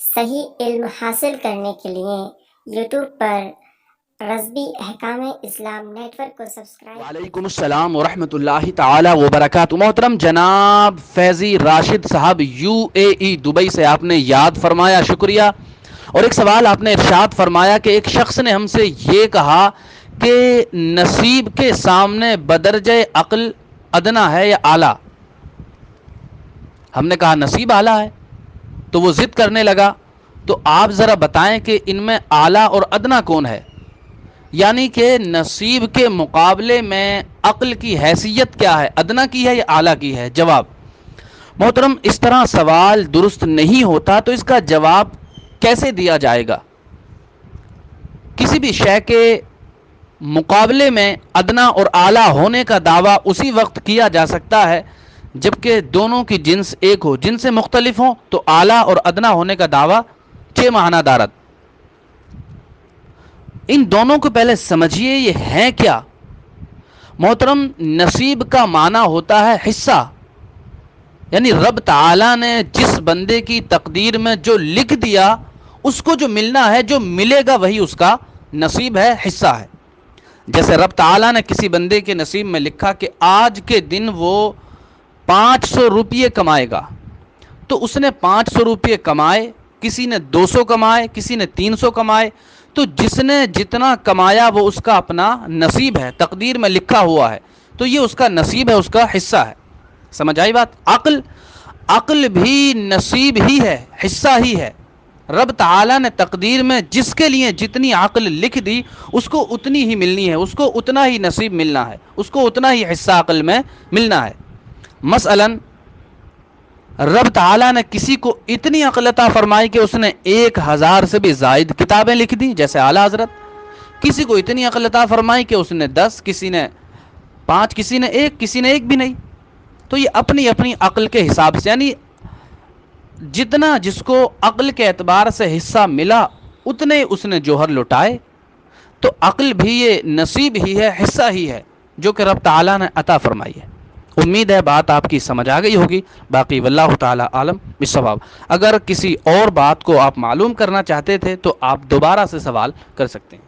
صحیح علم حاصل کرنے کے لیے یوٹیوب پر رضوی احکام اسلام نیٹ ورک کو سبسکرائب۔ وعلیکم السلام ورحمۃ اللہ تعالی وبرکاتہ۔ محترم جناب فیضی راشد صاحب UAE دبئی سے آپ نے یاد فرمایا، شکریہ۔ اور ایک سوال آپ نے ارشاد فرمایا کہ ایک شخص نے ہم سے یہ کہا کہ نصیب کے سامنے بدرجہ عقل ادنا ہے یا اعلیٰ؟ ہم نے کہا نصیب اعلیٰ ہے، تو وہ ضد کرنے لگا، تو آپ ذرا بتائیں کہ ان میں اعلیٰ اور ادنا کون ہے؟ یعنی کہ نصیب کے مقابلے میں عقل کی حیثیت کیا ہے، ادنا کی ہے یا اعلیٰ کی ہے؟ جواب محترم، اس طرح سوال درست نہیں ہوتا، تو اس کا جواب کیسے دیا جائے گا؟ کسی بھی شے کے مقابلے میں ادنا اور اعلیٰ ہونے کا دعویٰ اسی وقت کیا جا سکتا ہے جبکہ دونوں کی جنس ایک ہو، جن سے مختلف ہوں تو اعلیٰ اور ادنا ہونے کا دعویٰ چھ معنی دارت۔ ان دونوں کو پہلے سمجھیے، یہ ہیں کیا؟ محترم، نصیب کا معنی ہوتا ہے حصہ، یعنی رب تعالیٰ نے جس بندے کی تقدیر میں جو لکھ دیا اس کو جو ملنا ہے، جو ملے گا وہی اس کا نصیب ہے، حصہ ہے۔ جیسے رب تعالیٰ نے کسی بندے کے نصیب میں لکھا کہ آج کے دن وہ 500 روپیے کمائے گا، تو اس نے 500 روپیے کمائے، کسی نے 200 کمائے، کسی نے 300 کمائے، تو جس نے جتنا کمایا وہ اس کا اپنا نصیب ہے، تقدیر میں لکھا ہوا ہے، تو یہ اس کا نصیب ہے، اس کا حصہ ہے۔ سمجھ آئی بات؟ عقل بھی نصیب ہی ہے، حصہ ہی ہے۔ رب تعالیٰ نے تقدیر میں جس کے لیے جتنی عقل لکھ دی اس کو اتنی ہی ملنی ہے، اس کو اتنا ہی نصیب ملنا ہے، اس کو اتنا ہی حصہ عقل میں ملنا ہے۔ مثلاً رب تعالیٰ نے کسی کو اتنی عقل عطا فرمائی کہ اس نے 1000 سے بھی زائد کتابیں لکھ دی، جیسے اعلیٰ حضرت۔ کسی کو اتنی عقل عطا فرمائی کہ اس نے 10، کسی نے 5، کسی نے 1، کسی نے 1 بھی نہیں۔ تو یہ اپنی اپنی عقل کے حساب سے، یعنی جتنا جس کو عقل کے اعتبار سے حصہ ملا اتنے اس نے جوہر لٹائے۔ تو عقل بھی یہ نصیب ہی ہے، حصہ ہی ہے جو کہ رب تعالیٰ نے عطا فرمائی ہے۔ امید ہے بات آپ کی سمجھ آ گئی ہوگی، باقی واللہ تعالیٰ عالم بالصواب۔ اگر کسی اور بات کو آپ معلوم کرنا چاہتے تھے تو آپ دوبارہ سے سوال کر سکتے ہیں۔